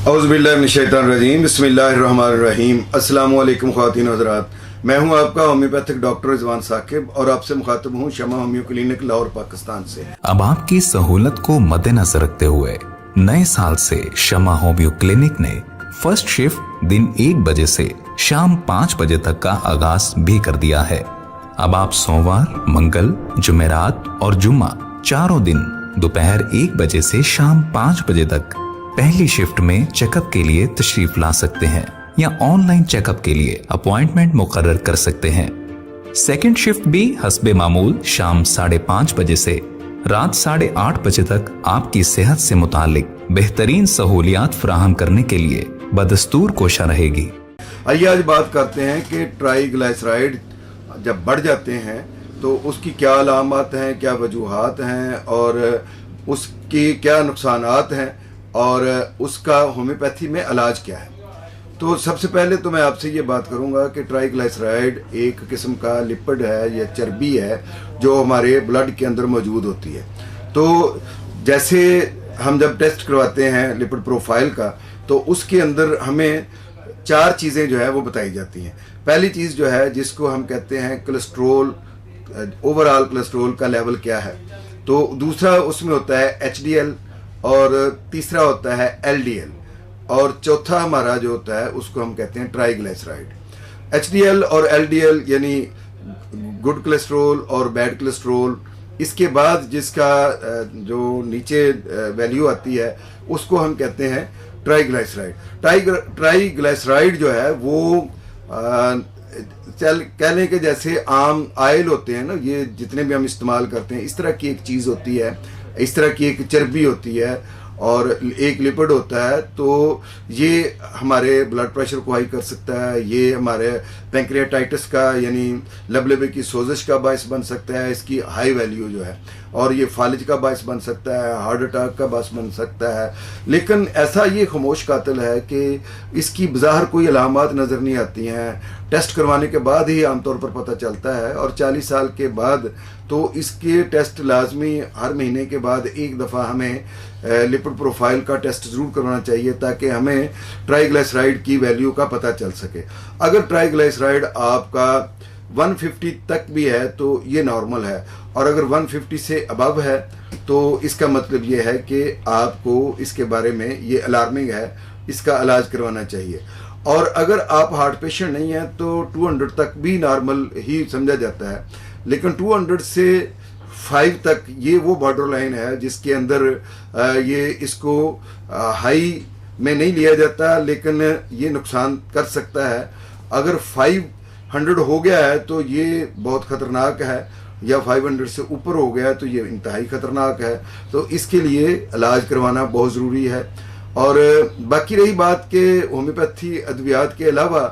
औज़ुबिल्लाहिमिनश्शैतानिर्रजीम बिस्मिल्लाहिर्रहमानिर्रहीम। अस्सलामु अलैकुम ख़वातीन हज़रात, मैं हूं आपका होम्योपैथिक डॉक्टर रिजवान साकिब और आपसे मुखातब हूं शमा होम्यो क्लिनिक लाहौर पाकिस्तान से। अब आपकी सहूलत को मद्देनजर रखते हुए नए साल से शमा होम्यो क्लिनिक ने फर्स्ट शिफ्ट दिन 1 बजे से शाम 5 बजे तक का आगाज भी कर दिया है। अब आप सोमवार, मंगल, जुमेरात और जुम्मा चारों दिन दोपहर 1 बजे से शाम 5 बजे तक पहली शिफ्ट में चेकअप के लिए तशरीफ ला सकते हैं या ऑनलाइन चेकअप के लिए अपॉइंटमेंट मुकर्रर कर सकते हैं। सेकंड शिफ्ट भी हस्बे मामूल शाम 5:30 बजे से रात 8:30 बजे तक आपकी सेहत से मुतालिक बेहतरीन सहूलियात फराहम करने के लिए बदस्तूर कोशा रहेगी। आइए आज बात करते हैं कि ट्राइग्लिसराइड जब बढ़ जाते हैं तो उसकी क्या अलामत हैं, क्या वजूहात हैं और उसकी क्या नुकसानात हैं और उसका होम्योपैथी में इलाज क्या है। तो सबसे पहले तो मैं आपसे ये बात करूंगा कि ट्राइग्लिसराइड एक किस्म का लिपिड है या चर्बी है जो हमारे ब्लड के अंदर मौजूद होती है। तो जैसे हम जब टेस्ट करवाते हैं लिपिड प्रोफाइल का तो उसके अंदर हमें 4 चीज़ें जो है वो बताई जाती हैं। पहली चीज़ जो है जिसको हम कहते हैं कोलेस्ट्रोल, ओवरऑल कोलेस्ट्रोल का लेवल क्या है। तो दूसरा उसमें होता है HDL और तीसरा होता है LDL और चौथा हमारा जो होता है उसको हम कहते हैं ट्राइग्लिसराइड। HDL और LDL यानी गुड कोलेस्ट्रोल और बैड कोलेस्ट्रोल, इसके बाद जिसका जो नीचे वैल्यू आती है उसको हम कहते हैं ट्राइग्लिसराइड। ट्राइग्लिसराइड जो है वो कह लें कि जैसे आम आयल होते हैं ना, ये जितने भी हम इस्तेमाल करते हैं इस तरह की एक चीज़ होती है, इस तरह की एक चर्बी होती है और एक लिपिड होता है। तो ये हमारे ब्लड प्रेशर को हाई कर सकता है, ये हमारे पैंक्रियाटाइटिस का यानी लबलबे की सोजिश का बायस बन सकता है इसकी हाई वैल्यू जो है, और ये फालिज का बायस बन सकता है, हार्ट अटैक का बायस बन सकता है। लेकिन ऐसा ये खामोश कातिल है कि इसकी बज़ाहिर कोई अलामात नज़र नहीं आती हैं, टेस्ट करवाने के बाद ही आमतौर पर पता चलता है। और 40 साल के बाद तो इसके टेस्ट लाजमी हर महीने के बाद एक दफ़ा हमें लिपिड प्रोफाइल का टेस्ट ज़रूर करवाना चाहिए ताकि हमें ट्राइग्लिसराइड की वैल्यू का पता चल सके। अगर ट्राइग्लिसराइड आपका 150 तक भी है तो ये नॉर्मल है, और अगर 150 से अबव है तो इसका मतलब ये है कि आपको इसके बारे में ये अलार्मिंग है, इसका इलाज करवाना चाहिए। और अगर आप हार्ट पेशेंट नहीं हैं तो 200 तक भी नॉर्मल ही समझा जाता है, लेकिन 200 से 5 तक ये वो बॉर्डर लाइन है जिसके अंदर ये इसको हाई में नहीं लिया जाता लेकिन ये नुकसान कर सकता है। अगर 500 हो गया है तो ये बहुत ख़तरनाक है, या 500 से ऊपर हो गया है तो ये इंतहाई ख़तरनाक है। तो इसके लिए इलाज करवाना बहुत ज़रूरी है। और बाकी रही बात के होम्योपैथी अद्वियात के अलावा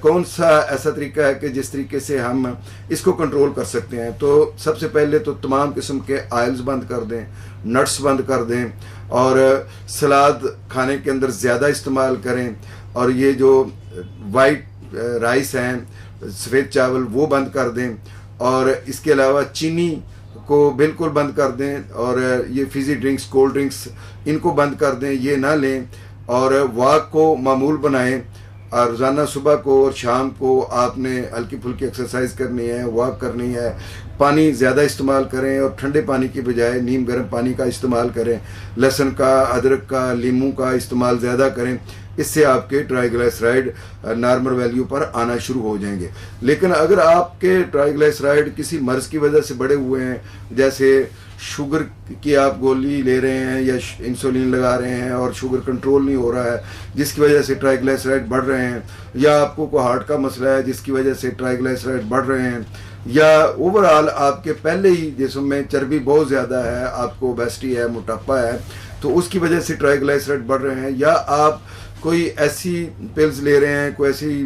कौन सा ऐसा तरीका है कि जिस तरीके से हम इसको कंट्रोल कर सकते हैं। तो सबसे पहले तो तमाम किस्म के आयल्स बंद कर दें, नट्स बंद कर दें, और सलाद खाने के अंदर ज़्यादा इस्तेमाल करें, और ये जो वाइट राइस हैं, सफ़ेद चावल, वो बंद कर दें, और इसके अलावा चीनी को बिल्कुल बंद कर दें, और ये फिज़ी ड्रिंक्स, कोल्ड ड्रिंक्स, इनको बंद कर दें, ये ना लें। और वॉक को मामूल बनाएं, और रोज़ाना सुबह को और शाम को आपने हल्की फुल्की एक्सरसाइज करनी है, वॉक करनी है। पानी ज़्यादा इस्तेमाल करें और ठंडे पानी की बजाय नीम गर्म पानी का इस्तेमाल करें। लहसुन का, अदरक का, लीमू का इस्तेमाल ज़्यादा करें। इससे आपके ट्राइग्लिसराइड नॉर्मल वैल्यू पर आना शुरू हो जाएंगे। लेकिन अगर आपके ट्राइग्लिसराइड किसी मर्ज़ की वजह से बढ़े हुए हैं, जैसे शुगर की आप गोली ले रहे हैं या इंसुलिन लगा रहे हैं और शुगर कंट्रोल नहीं हो रहा है जिसकी वजह से ट्राइग्लिसराइड बढ़ रहे हैं, या आपको कोई हार्ट का मसला है जिसकी वजह से ट्राइग्लिसराइड बढ़ रहे हैं, या ओवरऑल आपके पहले ही जिस्म में चर्बी बहुत ज़्यादा है, आपको ओबेसिटी है, मोटापा है, तो उसकी वजह से ट्राइग्लिसराइड बढ़ रहे हैं, या आप कोई ऐसी पिल्स ले रहे हैं, कोई ऐसी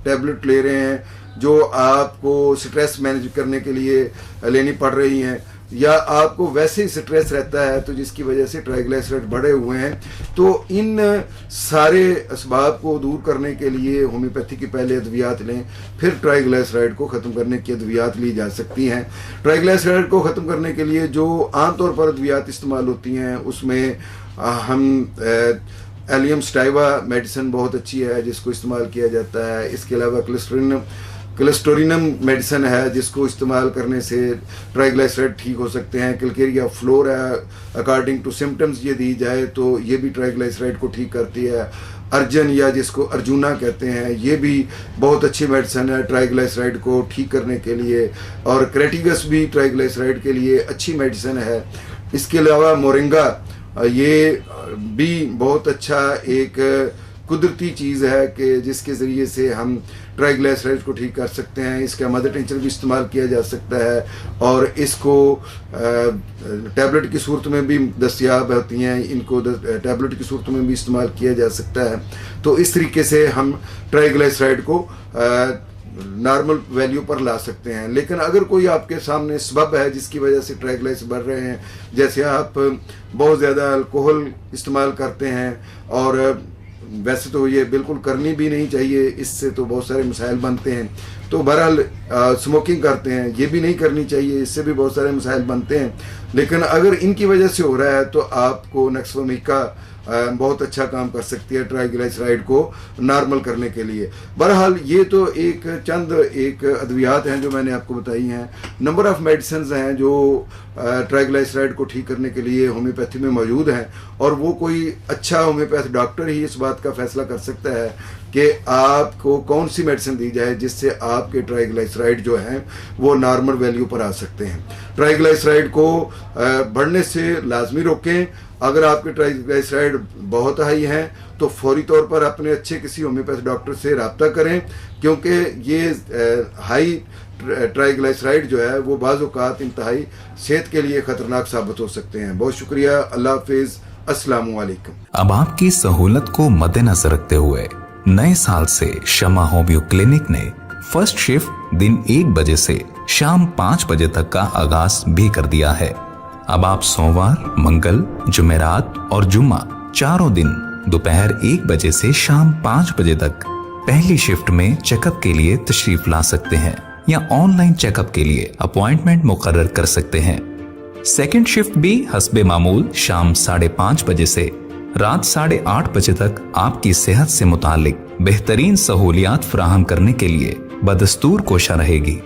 टैबलेट ले रहे हैं जो आपको स्ट्रेस मैनेज करने के लिए लेनी पड़ रही हैं, या आपको वैसे ही स्ट्रेस रहता है तो जिसकी वजह से ट्राइग्लिसराइड बढ़े हुए हैं। तो इन सारे असबाब को दूर करने के लिए होम्योपैथी की पहले अद्वियात लें, फिर ट्राइग्लिसराइड को ख़त्म करने की अद्वियात ली जा सकती हैं। ट्राइग्लिसराइड को ख़त्म करने के लिए जो आमतौर पर अद्वियात इस्तेमाल होती हैं उसमें हम एलियम स्टाइवा मेडिसिन बहुत अच्छी है जिसको इस्तेमाल किया जाता है। इसके अलावा क्लिस्टोरिनम मेडिसिन है जिसको इस्तेमाल करने से ट्राइग्लिसराइड ठीक हो सकते हैं। क्लिकेरिया फ्लोरा अकॉर्डिंग टू सिम्टम्स ये दी जाए तो ये भी ट्राइग्लिसराइड को ठीक करती है। अर्जन या जिसको अर्जुना कहते हैं ये भी बहुत अच्छी मेडिसिन है ट्राइग्लिसराइड को ठीक करने के लिए। और क्रेटिगस भी ट्राइग्लिसराइड के लिए अच्छी मेडिसिन है। इसके अलावा मोरिंगा ये भी बहुत अच्छा एक कुदरती चीज़ है कि जिसके ज़रिए से हम ट्राइग्लिसराइड को ठीक कर सकते हैं। इसका मदर टिंचर भी इस्तेमाल किया जा सकता है और इसको टैबलेट की सूरत में भी दस्तयाब होती हैं। इनको टैबलेट की सूरत में भी इस्तेमाल किया जा सकता है। तो इस तरीके से हम ट्राइग्लिसराइड को नॉर्मल वैल्यू पर ला सकते हैं। लेकिन अगर कोई आपके सामने सबब है जिसकी वजह से ट्राइग्लिसराइड बढ़ रहे हैं, जैसे आप बहुत ज़्यादा अल्कोहल इस्तेमाल करते हैं, और वैसे तो ये बिल्कुल करनी भी नहीं चाहिए, इससे तो बहुत सारे मसाइल बनते हैं। तो बहरहाल स्मोकिंग करते हैं, ये भी नहीं करनी चाहिए, इससे भी बहुत सारे मसाइल बनते हैं। लेकिन अगर इनकी वजह से हो रहा है तो आपको नक्सवमिका बहुत अच्छा काम कर सकती है ट्राइग्लिसराइड को नॉर्मल करने के लिए। बहरहाल ये तो एक चंद एक अद्वियात हैं जो मैंने आपको बताई हैं। नंबर ऑफ़ मेडिसिन हैं जो ट्राइग्लिसराइड को ठीक करने के लिए होम्योपैथी में मौजूद हैं, और वो कोई अच्छा होम्योपैथ डॉक्टर ही इस बात का फैसला कर सकता है कि आपको कौन सी मेडिसिन दी जाए जिससे आपके ट्राइग्लिसराइड जो हैं वो नॉर्मल वैल्यू पर आ सकते हैं। ट्राइग्लिसराइड को बढ़ने से लाजमी रोकें। अगर आपके ट्राइग्लिसराइड बहुत हाई हैं तो फौरी तौर पर अपने अच्छे किसी होम्योपैथ डॉक्टर से रब्ता करें, क्योंकि ये हाई ट्राइग्लिसराइड जो है वो बाज़ औक़ात इंतहाई सेहत के लिए ख़तरनाक साबित हो सकते हैं। बहुत शुक्रिया। अल्लाह हाफिज़। अस्सलामु अलैकुम। अब आपकी सहूलत को मद्देनजर रखते हुए नए साल से शमा होम्यो क्लिनिक ने फर्स्ट शिफ्ट दिन 1 बजे से शाम 5 बजे तक का आगाज भी कर दिया है। अब आप सोमवार, मंगल, जुमेरात और जुम्मा चारों दिन दोपहर 1 बजे से शाम 5 बजे तक पहली शिफ्ट में चेकअप के लिए तशरीफ ला सकते हैं या ऑनलाइन चेकअप के लिए अपॉइंटमेंट मुकर्रर कर सकते हैं। सेकंड शिफ्ट भी हस्बे मामूल शाम 5:30 बजे से रात 8:30 बजे तक आपकी सेहत से मुतालिक बेहतरीन सहूलियात फराहम करने के लिए बदस्तूर कोशा रहेगी।